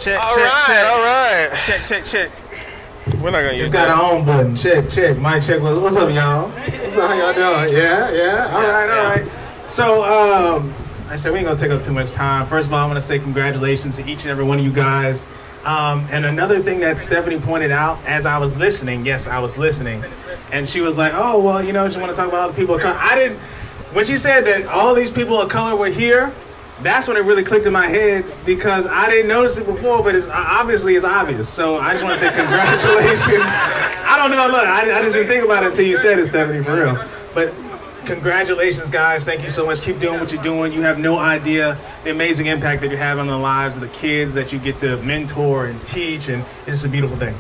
Check. All right. Check. We're not gonna use It's got our own button. Check. Mic check. What's up, y'all? What's up? How y'all doing? Yeah. All right. So, I said we ain't gonna take up too much time. First of all, I want to say congratulations to each and every one of you guys. And another thing that Stephanie pointed out as I was listening, yes, I was listening, and she was like, "Oh, well, you want to talk about other people of color." I didn't. When she said that all these people of color were here, that's when it really clicked in my head because I didn't notice it before, but it's obvious. So I just want to say congratulations. I don't know, look, I just didn't think about it until you said it, Stephanie, for real. But congratulations, guys. Thank you so much. Keep doing what you're doing. You have no idea the amazing impact that you have on the lives of the kids that you get to mentor and teach, and it's just a beautiful thing.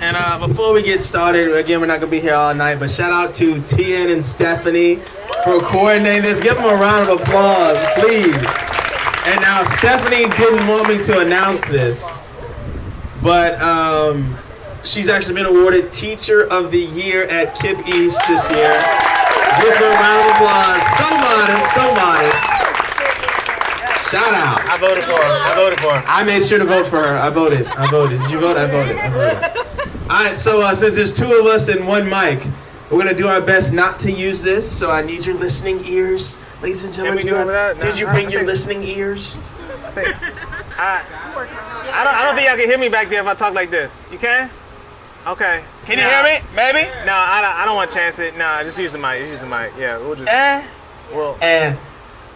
And before we get started, again, we're not going to be here all night, but shout out to Tien and Stephanie for coordinating this. Give them a round of applause, please. And now, Stephanie didn't want me to announce this, but she's actually been awarded Teacher of the Year at KIPP East this year. Give her a round of applause. So modest. Shout out. I voted for her. I made sure to vote for her. I voted. Did you vote? I voted. All right, so since there's two of us and one mic, we're going to do our best not to use this, so I need your listening ears. Ladies and gentlemen, did you bring your listening ears? I don't think y'all can hear me back there if I talk like this. You can? Okay. Can you hear me? Maybe? No, I don't want to chance it. No, just use the mic. Yeah, we'll just...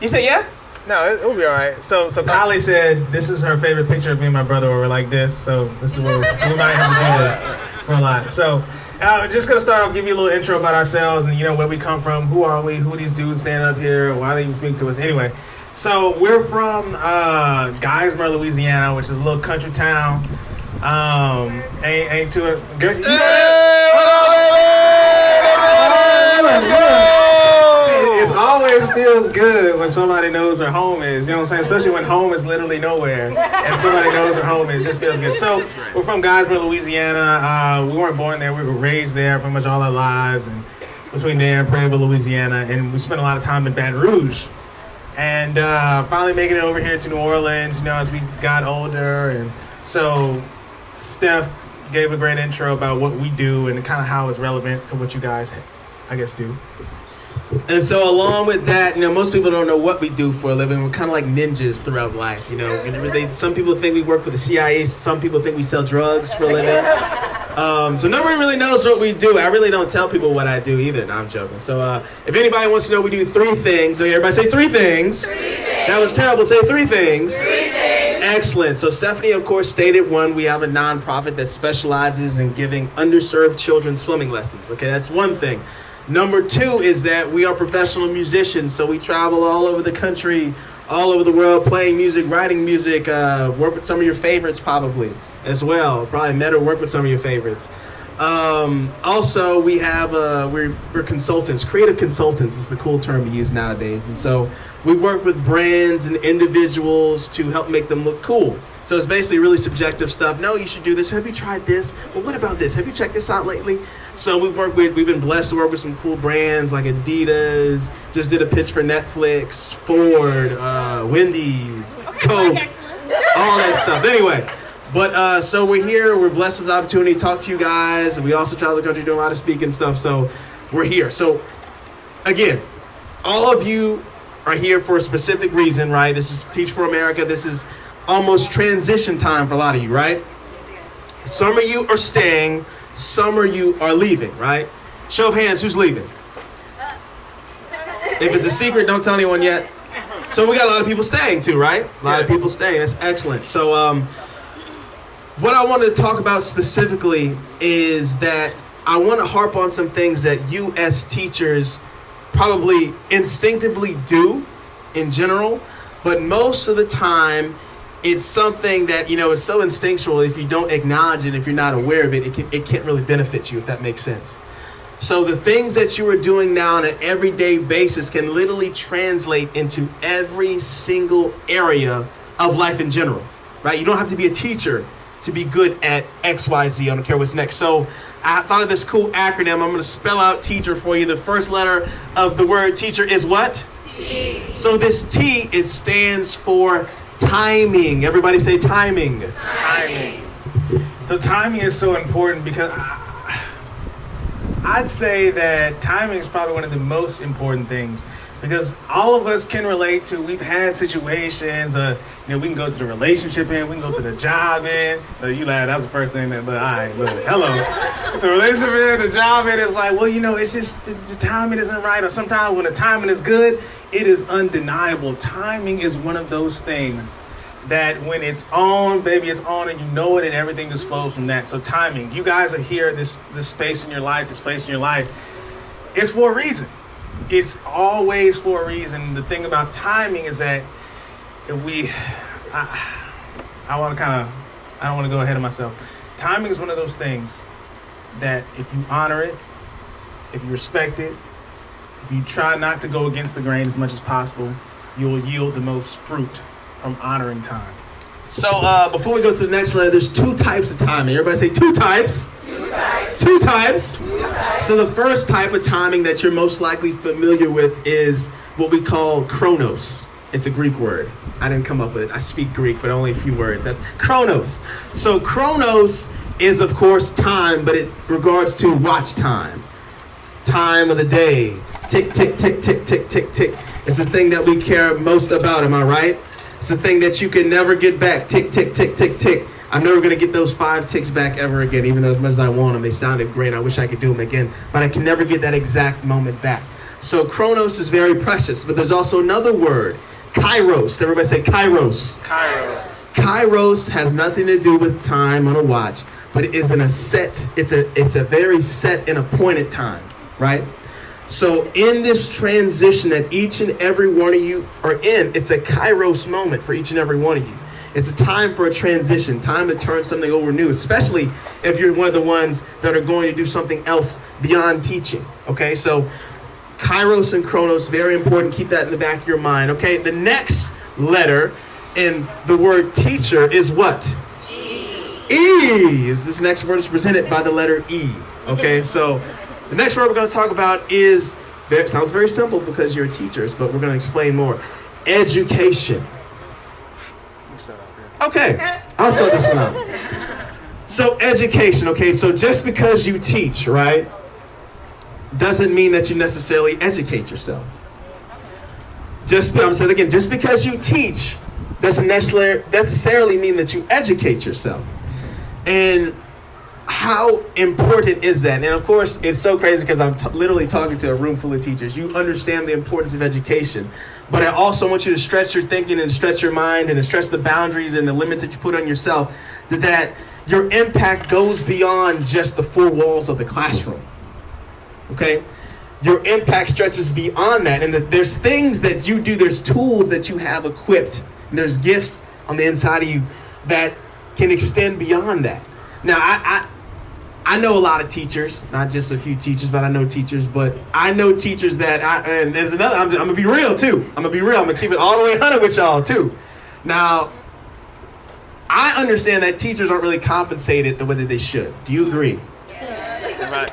You said yeah? No, it'll be all right. So Kylie said this is her favorite picture of me and my brother where we're like this. So this is where we might have to do this for a lot. So just going to start off, give you a little intro about ourselves and, where we come from. Who are we? Who are these dudes standing up here? Why they even speak to us? Anyway, so we're from Geismar, Louisiana, which is a little country town. Ain't too good. It always feels good when somebody knows where home is, you know what I'm saying? Especially when home is literally nowhere and somebody knows where home is, it just feels good. So we're from Geismar, Louisiana. We weren't born there, we were raised there pretty much all our lives, and between there and Prairieville, Louisiana, and we spent a lot of time in Baton Rouge. And finally making it over here to New Orleans, as we got older. And so Steph gave a great intro about what we do and kind of how it's relevant to what you guys, I guess, do. And so along with that, most people don't know what we do for a living. We're kind of like ninjas throughout life, Some people think we work for the CIA. Some people think we sell drugs for a living. So nobody really knows what we do. I really don't tell people what I do either. No, I'm joking. So if anybody wants to know, we do three things. Okay, everybody say three things. That was terrible. Say three things. Excellent. So Stephanie, of course, stated one. We have a nonprofit that specializes in giving underserved children swimming lessons. Okay, that's one thing. Number two is that we are professional musicians, so we travel all over the country, all over the world, playing music, writing music, work with some of your favorites probably as well. Probably met or work with some of your favorites. Also, we have, we're consultants. Creative consultants is the cool term to use nowadays. And so we work with brands and individuals to help make them look cool. So it's basically really subjective stuff. No, you should do this. Have you tried this? Well, what about this? Have you checked this out lately? So we've been blessed to work with some cool brands like Adidas, just did a pitch for Netflix, Ford, Wendy's, Coke, all that stuff. Anyway, but so we're here, we're blessed with the opportunity to talk to you guys. And we also travel the country doing a lot of speaking stuff, so we're here. So again, all of you are here for a specific reason, right? This is Teach for America. This is almost transition time for a lot of you, right? Some of you are staying, some of you are leaving, right? Show of hands, who's leaving? If it's a secret, don't tell anyone yet. So we got a lot of people staying too, right? A lot of people staying, that's excellent. So what I wanted to talk about specifically is that I want to harp on some things that you as teachers probably instinctively do in general, but most of the time it's something that, is so instinctual. If you don't acknowledge it, if you're not aware of it, it can't really benefit you, if that makes sense. So the things that you are doing now on an everyday basis can literally translate into every single area of life in general, right? You don't have to be a teacher to be good at X, Y, Z. I don't care what's next. So I thought of this cool acronym. I'm going to spell out teacher for you. The first letter of the word teacher is what? T. So this T, it stands for timing. Everybody say timing. Timing. So timing is so important because I'd say that timing is probably one of the most important things, because all of us can relate to, we've had situations, we can go to the relationship end, we can go to the job end. You laugh, that was the first thing that, but all right, look, hello. The relationship end, the job end, it's like, well, it's just the timing isn't right, or sometimes when the timing is good, it is undeniable. Timing is one of those things that when it's on, baby, it's on, and you know it, and everything just flows from that. So timing, you guys are here, this space in your life, this place in your life, it's for a reason. It's always for a reason. The thing about timing is that if I don't want to go ahead of myself. Timing is one of those things that if you honor it, if you respect it, if you try not to go against the grain as much as possible, you'll yield the most fruit from honoring time. So before we go to the next letter, there's two types of timing. Everybody say two types. Two types. So the first type of timing that you're most likely familiar with is what we call chronos. It's a Greek word. I didn't come up with it. I speak Greek, but only a few words. That's chronos. So chronos is, of course, time, but it regards to watch time. Time of the day. Tick, tick, tick, tick, tick, tick, tick. It's the thing that we care most about, am I right? It's the thing that you can never get back. Tick, tick, tick, tick, tick. I'm never going to get those 5 ticks back ever again, even though as much as I want them, they sounded great. I wish I could do them again, but I can never get that exact moment back. So chronos is very precious, but there's also another word, kairos. Everybody say kairos. Kairos. Kairos has nothing to do with time on a watch, but it is in a set, it's a very set and appointed time, right? So in this transition that each and every one of you are in, it's a kairos moment for each and every one of you. It's a time for a transition, time to turn something over new, especially if you're one of the ones that are going to do something else beyond teaching, okay? So kairos and chronos, very important. Keep that in the back of your mind, okay? The next letter in the word teacher is what? E. This next word is presented by the letter E, okay? So the next word we're going to talk about sounds very simple because you're teachers, but we're going to explain more. Education. Okay, I'll start this one out. So education, okay, so just because you teach, right, doesn't mean that you necessarily educate yourself. I'm going to say it again, just because you teach doesn't necessarily mean that you educate yourself. And how important is that? And of course, it's so crazy because I'm literally talking to a room full of teachers. You understand the importance of education, but I also want you to stretch your thinking and stretch your mind and to stretch the boundaries and the limits that you put on yourself, that your impact goes beyond just the 4 walls of the classroom. Okay? Your impact stretches beyond that, and that there's things that you do, there's tools that you have equipped, and there's gifts on the inside of you that can extend beyond that. Now, I know a lot of teachers, not just a few teachers, but I know teachers. But I know teachers and there's another, I'm going to be real too. I'm going to keep it all the way 100 with y'all too. Now, I understand that teachers aren't really compensated the way that they should. Do you agree? Yeah. Right.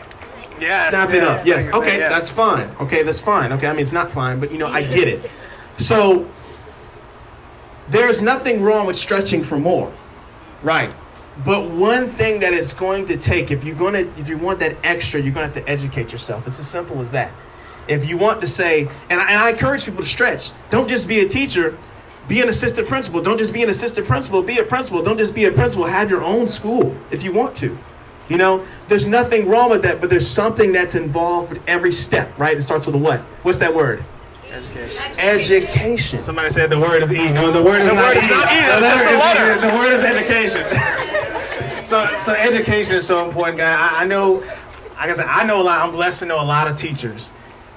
Yeah. Snap it up. Yes. Okay, that's fine. Okay, that's fine. Okay, I mean, it's not fine, but I get it. So, there's nothing wrong with stretching for more. Right. But one thing that it's going to take, if you want that extra, you're going to have to educate yourself. It's as simple as that. If you want to say, and I encourage people to stretch. Don't just be a teacher, be an assistant principal. Don't just be an assistant principal, be a principal. Don't just be a principal, have your own school if you want to. There's nothing wrong with that, but there's something that's involved with every step, right? It starts with a what? What's that word? Education. Somebody said the word is E. No, the word is not E. That's just the letter. The word is education. So education is so important, guys. I know, like I said, I know a lot. I'm blessed to know a lot of teachers.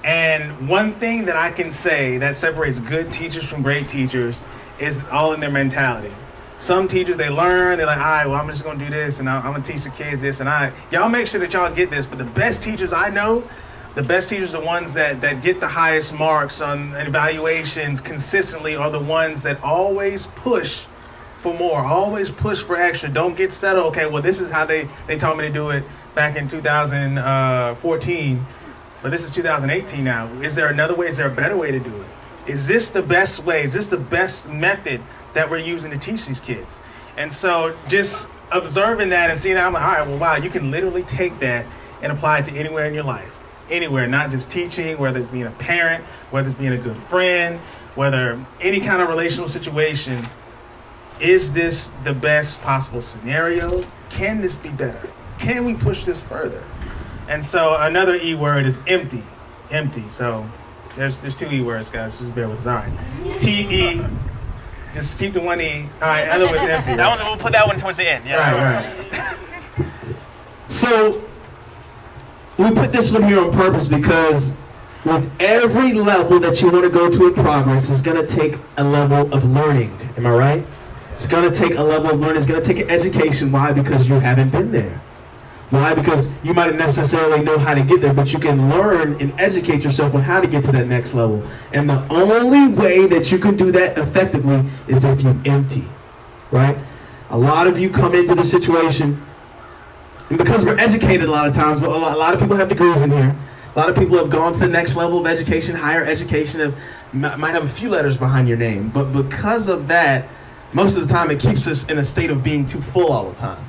And one thing that I can say that separates good teachers from great teachers is all in their mentality. Some teachers, they learn, they're like, all right, well, I'm just going to do this, and I'm going to teach the kids this, and y'all make sure that y'all get this. But the best teachers I know, the best teachers are the ones that get the highest marks on evaluations consistently, are the ones that always push for more, always push for extra. Don't get settled. Okay, well, this is how they told me to do it back in 2014, but this is 2018 now. Is there another way? Is there a better way to do it? Is this the best way? Is this the best method that we're using to teach these kids? And so just observing that and seeing that, I'm like, all right, well, wow, you can literally take that and apply it to anywhere in your life. Anywhere, not just teaching, whether it's being a parent, whether it's being a good friend, whether any kind of relational situation. Is this the best possible scenario? Can this be better? Can we push this further? And so another E word is empty. Empty. So there's 2 E words, guys. Just bear with us. All right. T-E. Just keep the 1 E. All right. Other one's empty. That one, we'll put that one towards the end. Yeah. Right. So we put this one here on purpose because with every level that you want to go to in progress, it's going to take a level of learning. Am I right? It's going to take a level of learning. It's going to take an education. Why? Because you haven't been there. Why? Because you might not necessarily know how to get there, but you can learn and educate yourself on how to get to that next level. And the only way that you can do that effectively is if you empty, right? A lot of you come into the situation, and because we're educated a lot of times, but a lot of people have degrees in here. A lot of people have gone to the next level of education, higher education, might have a few letters behind your name. But because of that, most of the time it keeps us in a state of being too full all the time.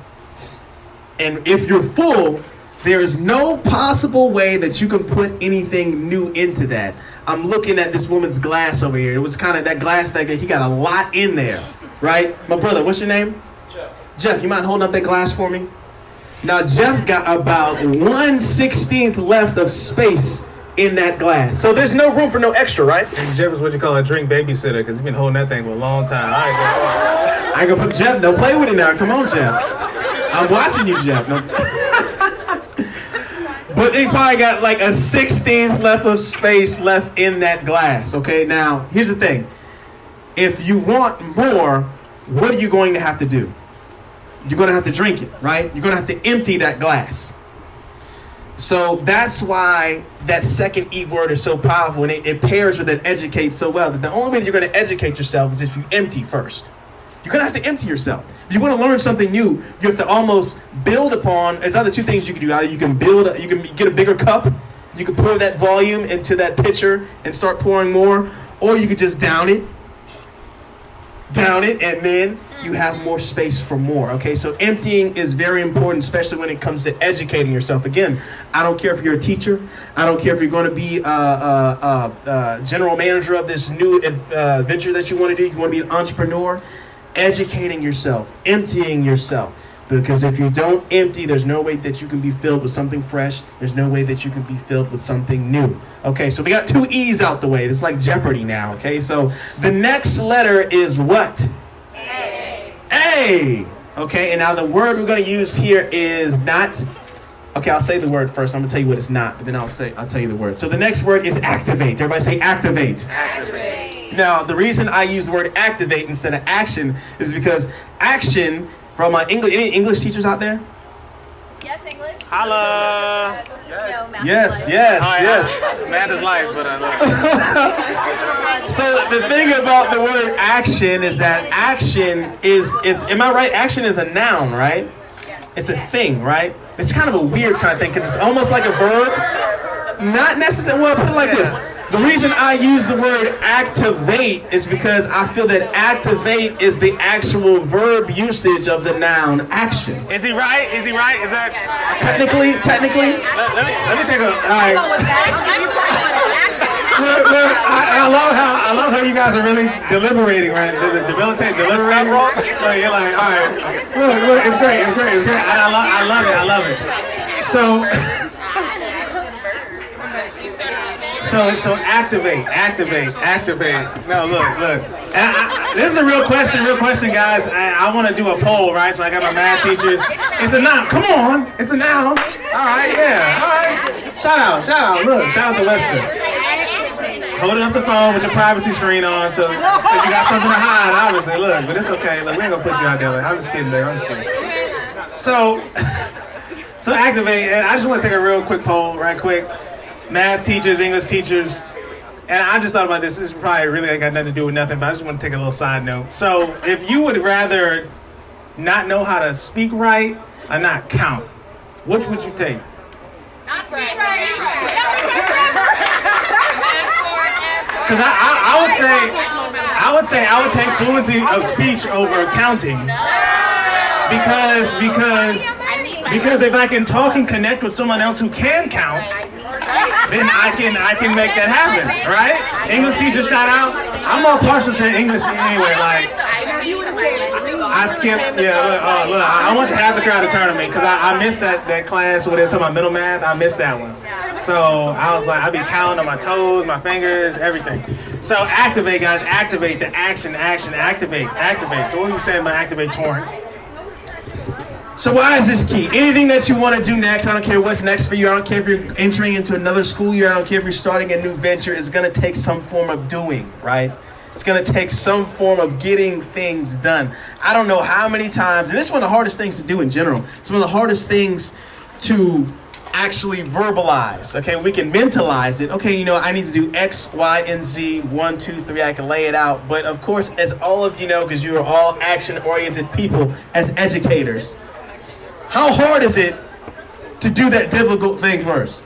And if you're full, there is no possible way that you can put anything new into that. I'm looking at this woman's glass over here. It was kind of that glass back there. He got a lot in there, right? My brother, what's your name? Jeff. Jeff, you mind holding up that glass for me? Now, Jeff got about 1/16 left of space in that glass. So there's no room for no extra, right? And Jeff is what you call a drink babysitter because he's been holding that thing for a long time. All right, Jeff. I ain't gonna put Jeff, don't play with it now. Come on, Jeff. I'm watching you, Jeff. No. But they probably got like a 16th left of space left in that glass. Okay, now, here's the thing. If you want more, what are you going to have to do? You're going to have to drink it, right? You're going to have to empty that glass. So that's why that second E word is so powerful, and it pairs with that educate so well. That the only way that you're going to educate yourself is if you empty first. You're going to have to empty yourself. If you want to learn something new, you have to almost build upon. It's either 2 things you can do. Either you can get a bigger cup, you can pour that volume into that pitcher and start pouring more, or you could just down it, and then you have more space for more. Okay, so emptying is very important, especially when it comes to educating yourself. Again, I don't care if you're a teacher. I don't care if you're going to be a general manager of this new venture that you want to do. You want to be an entrepreneur. Educating yourself, emptying yourself. Because if you don't empty, there's no way that you can be filled with something fresh. There's no way that you can be filled with something new. Okay, so we got 2 E's out the way. It's like Jeopardy now, okay? So the next letter is what? A. A. Okay, and now the word we're going to use here is not... Okay, I'll say the word first. I'm going to tell you what it's not, but then I'll tell you the word. So the next word is activate. Everybody say activate. Activate. Now, the reason I use the word activate instead of action is because action, from English, any English teachers out there? Yes, English. Holla. No, math Yes, is life. yes. Math is life, but I love it. So the thing about the word action is that action is am I right? Action is a noun, right? Yes. It's a thing, right? It's kind of a weird kind of thing because it's almost like a verb. Not necessarily. Well, put it like this. The reason I use the word activate is because I feel that activate is the actual verb usage of the noun action. Is he right? Is he right? Is that... Technically? Let me take a... All right. Go with that. I'll give you points for that. Action. Look, I love how you guys are really deliberating, right? There's a deliberating. So you're like, all right. Look, it's great. I love it. So activate. No, look. This is a real question, guys. I want to do a poll, right? So I got my math teachers. It's a noun. Come on, it's a noun. All right, yeah. All right. Shout out. Look, shout out to Webster. Holding up the phone with your privacy screen on, so you got something to hide, obviously. Look, but it's okay. Look, we ain't gonna put you out there. I'm just kidding, babe. I'm just kidding. So activate. And I just want to take a real quick poll, right quick. Math teachers, English teachers, and I just thought about this. This is probably really ain't got nothing to do with nothing, but I just want to take a little side note. So, if you would rather not know how to speak right or not count, which would you take? Not speak right. Because I would say I would take fluency of speech over counting. because if I can talk and connect with someone else who can count, then I can make that happen, right? English teacher shout out. I'm more partial to English anyway. Like I skipped. Yeah, look, I want to have the crowd to turn on me because I missed that class where they're talking about middle math. I missed that one. So I was like, I'd be counting on my toes, my fingers, everything. So activate, guys. Activate the action. Activate. So what are you saying about activate, Torrance? So why is this key? Anything that you want to do next, I don't care what's next for you. I don't care if you're entering into another school year. I don't care if you're starting a new venture. It's going to take some form of doing, right? It's going to take some form of getting things done. I don't know how many times, and this is one of the hardest things to do in general. It's one of the hardest things to actually verbalize. Okay, we can mentalize it. Okay, I need to do X, Y, and Z, 1, 2, 3. I can lay it out. But of course, as all of you know, because you are all action-oriented people as educators, how hard is it to do that difficult thing first?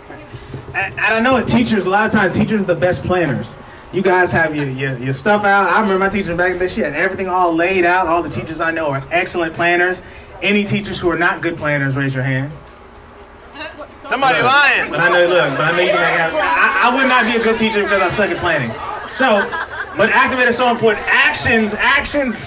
And I know a lot of times teachers are the best planners. You guys have your stuff out. I remember my teacher back in the day, she had everything all laid out. All the teachers I know are excellent planners. Any teachers who are not good planners, raise your hand. Somebody lying. But I know you can have. I would not be a good teacher because I suck at planning. So, but activate is so important. Actions,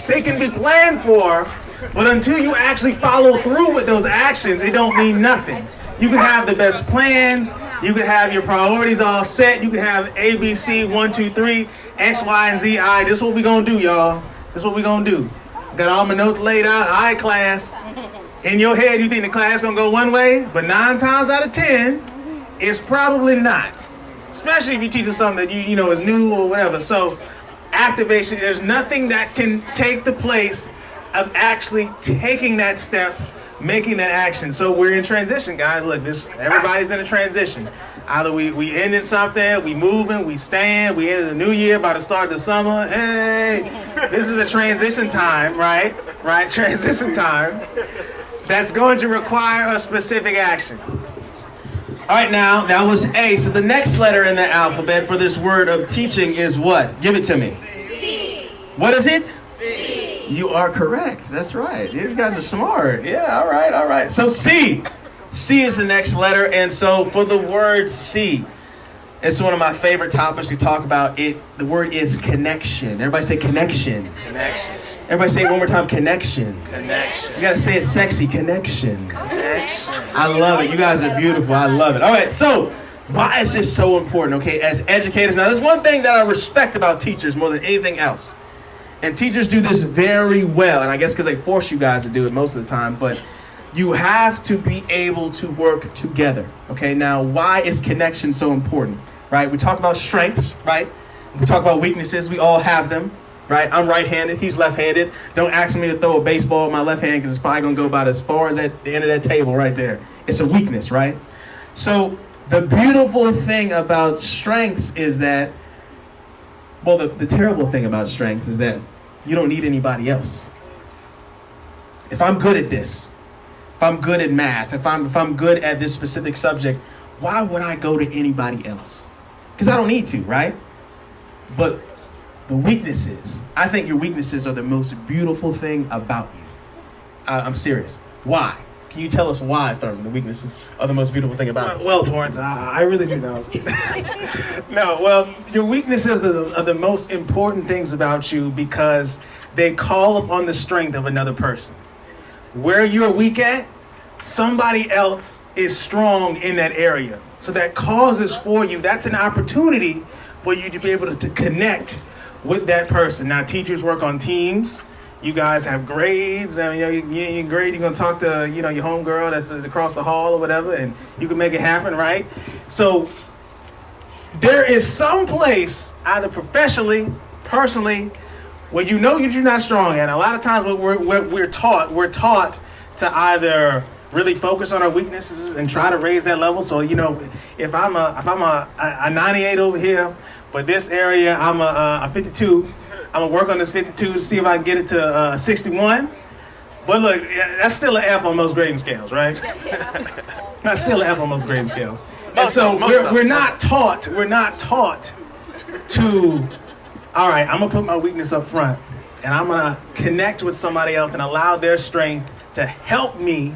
they can be planned for, but until you actually follow through with those actions, it don't mean nothing. You can have the best plans. You can have your priorities all set. You can have A, B, C, 1, 2, 3, X, Y, and Z. All right, this is what we're going to do, y'all. This is what we're going to do. Got all my notes laid out. All right, class. In your head, you think the class going to go one way, but 9 times out of 10, it's probably not. Especially if you teach something that you know is new or whatever. So activation, there's nothing that can take the place of actually taking that step, making that action. So we're in transition, guys. Look, everybody's in a transition. Either we ended something, we moving, we staying, we ended the new year, about to start the summer. Hey, this is a transition time, right? Right, transition time. That's going to require a specific action. All right, now, that was A. So the next letter in the alphabet for this word of teaching is what? Give it to me. C. What is it? C. You are correct. That's right. You guys are smart. Yeah, all right. So C. C is the next letter. And so for the word C, it's one of my favorite topics to talk about. The word is connection. Everybody say connection. Connection. Everybody say it one more time. Connection. Connection. You got to say it sexy. Connection. Connection. I love it. You guys are beautiful. I love it. All right, so why is this so important, okay, as educators? Now, there's one thing that I respect about teachers more than anything else. And teachers do this very well, and I guess because they force you guys to do it most of the time, but you have to be able to work together, okay? Now, why is connection so important, right? We talk about strengths, right? We talk about weaknesses. We all have them, right? I'm right-handed. He's left-handed. Don't ask me to throw a baseball with my left hand because it's probably going to go about as far as at the end of that table right there. It's a weakness, right? So the beautiful thing about strengths is that, well, the terrible thing about strengths is that you don't need anybody else. If I'm good at this, if I'm good at math, if I'm good at this specific subject, why would I go to anybody else? Because I don't need to, right? But the weaknesses, I think your weaknesses are the most beautiful thing about you. I'm serious. Why? Can you tell us why, Thurman, the weaknesses are the most beautiful thing about us? Well, Torrance, I really do know. No, well, your weaknesses are the most important things about you because they call upon the strength of another person. Where you're weak at, somebody else is strong in that area. So that causes for you, that's an opportunity for you to be able to connect with that person. Now, teachers work on teams. You guys have grades, and you grade. You're gonna talk to your homegirl that's across the hall or whatever, and you can make it happen, right? So there is some place, either professionally, personally, where you're not strong at. A lot of times, we're taught to either really focus on our weaknesses and try to raise that level. So if I'm a 98 over here, but this area I'm a 52. I'm gonna work on this 52 to see if I can get it to 61. But look, that's still an F on most grading scales, right? That's still an F on most grading scales. And so we're not taught to, all right, I'm gonna put my weakness up front and I'm gonna connect with somebody else and allow their strength to help me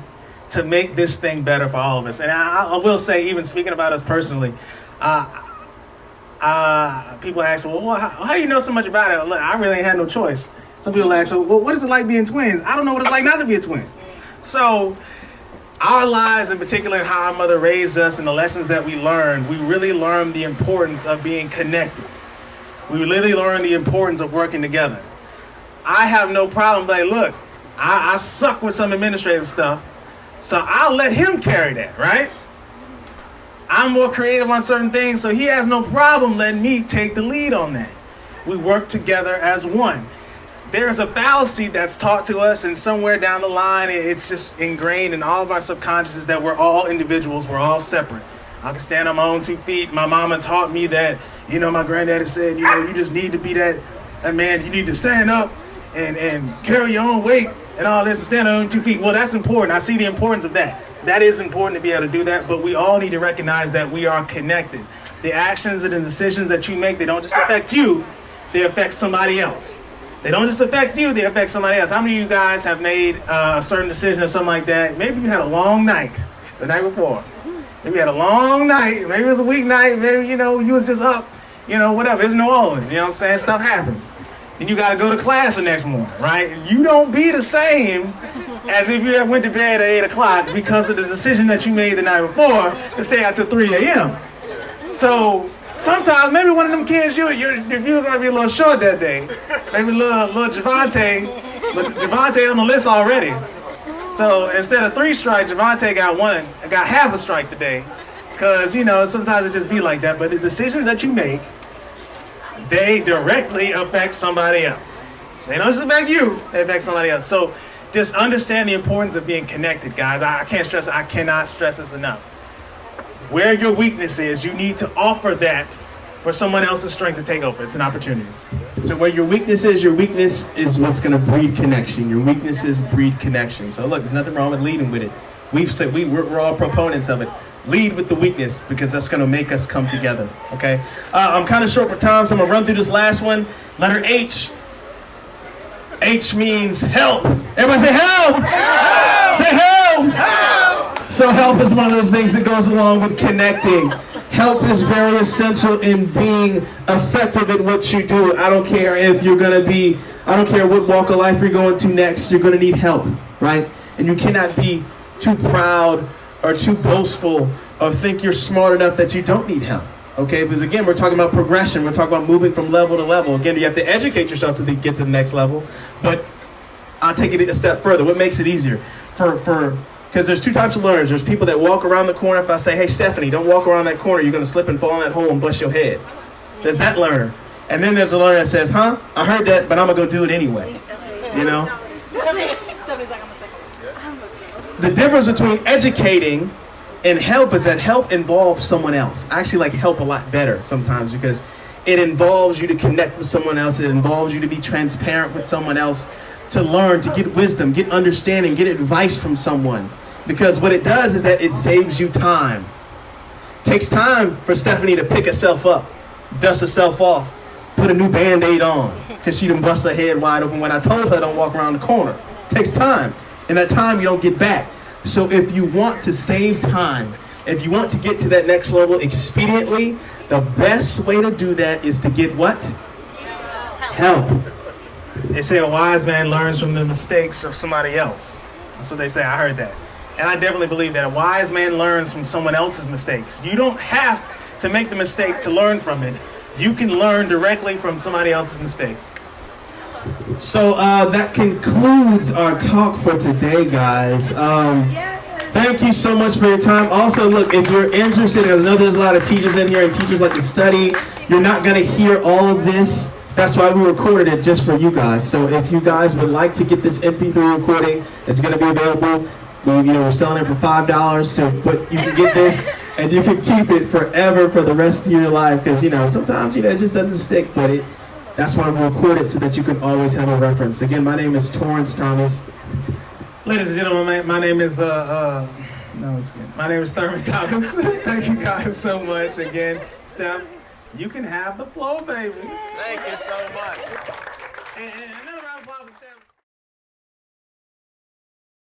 to make this thing better for all of us. And I will say, even speaking about us personally, people ask, well, how do you know so much about it? Look, I really ain't had no choice. Some people ask, well, what is it like being twins? I don't know what it's like not to be a twin. So our lives, in particular, and how our mother raised us and the lessons that we learned, we really learned the importance of being connected. We really learned the importance of working together. I have no problem, like, look, I suck with some administrative stuff, so I'll let him carry that, right? I'm more creative on certain things, so he has no problem letting me take the lead on that. We work together as one. There's a fallacy that's taught to us, and somewhere down the line, it's just ingrained in all of our subconscious that we're all individuals, we're all separate. I can stand on my own 2 feet. My mama taught me that, my granddaddy said, you just need to be that man, you need to stand up and carry your own weight and all this and stand on your own 2 feet. Well, that's important. I see the importance of that. That is important to be able to do that, but we all need to recognize that we are connected. The actions and the decisions that you make, they don't just affect you, they affect somebody else. They don't just affect you, they affect somebody else. How many of you guys have made a certain decision or something like that? Maybe you had a long night the night before. Maybe you had a long night, maybe it was a weeknight, maybe, you was just up, whatever. It's New Orleans, you know what I'm saying? Stuff happens. And you gotta go to class the next morning, right? You don't be the same as if you had went to bed at 8 o'clock because of the decision that you made the night before to stay out till 3 a.m. So sometimes maybe one of them kids, if you're gonna be a little short that day, maybe little Javante on the list already. So instead of 3 strikes, Javante got half a strike today. Cause sometimes it just be like that. But the decisions that you make, they directly affect somebody else. They don't just affect you, they affect somebody else. So just understand the importance of being connected, guys. I cannot stress this enough. Where your weakness is, you need to offer that for someone else's strength to take over. It's an opportunity. So where your weakness is what's going to breed connection. Your weaknesses breed connection. So look, there's nothing wrong with leading with it. We've said we're all proponents of it. Lead with the weakness, because that's going to make us come together, okay? I'm kind of short for time, so I'm going to run through this last one. Letter H. H means help. Everybody say help! Help! Say help! Help! So help is one of those things that goes along with connecting. Help is very essential in being effective at what you do. I don't care what walk of life you're going to next, you're going to need help, right? And you cannot be too proud or too boastful or think you're smart enough that you don't need help. Okay, because again, we're talking about progression. We're talking about moving from level to level. Again, you have to educate yourself to get to the next level. But I'll take it a step further. What makes it easier? Because there's 2 types of learners. There's people that walk around the corner. If I say, hey, Stephanie, don't walk around that corner, you're going to slip and fall in that hole and bust your head. There's that learner. And then there's a learner that says, I heard that, but I'm going to go do it anyway. The difference between educating and help is that help involves someone else. I actually like help a lot better sometimes because it involves you to connect with someone else. It involves you to be transparent with someone else, to learn, to get wisdom, get understanding, get advice from someone. Because what it does is that it saves you time. It takes time for Stephanie to pick herself up, dust herself off, put a new Band-Aid on because she done bust her head wide open when I told her don't walk around the corner. It takes time. And that time you don't get back. So if you want to save time, if you want to get to that next level expediently, the best way to do that is to get what? Help. They say a wise man learns from the mistakes of somebody else. That's what they say. I heard that. And I definitely believe that a wise man learns from someone else's mistakes. You don't have to make the mistake to learn from it. You can learn directly from somebody else's mistakes. So that concludes our talk for today, guys. Thank you so much for your time. Also, look, if you're interested, I know there's a lot of teachers in here and teachers like to study. You're not going to hear all of this. That's why we recorded it just for you guys. So if you guys would like to get this MP3 recording, it's going to be available. We're selling it for $5. But you can get this and you can keep it forever for the rest of your life. Because, sometimes, it just doesn't stick. But that's why we record it so that you can always have a reference. Again, my name is Torrance Thomas. Ladies and gentlemen, my name is my name is Thurman Thomas. Thank you guys so much. Again, Steph, you can have the floor, baby. Thank you so much. And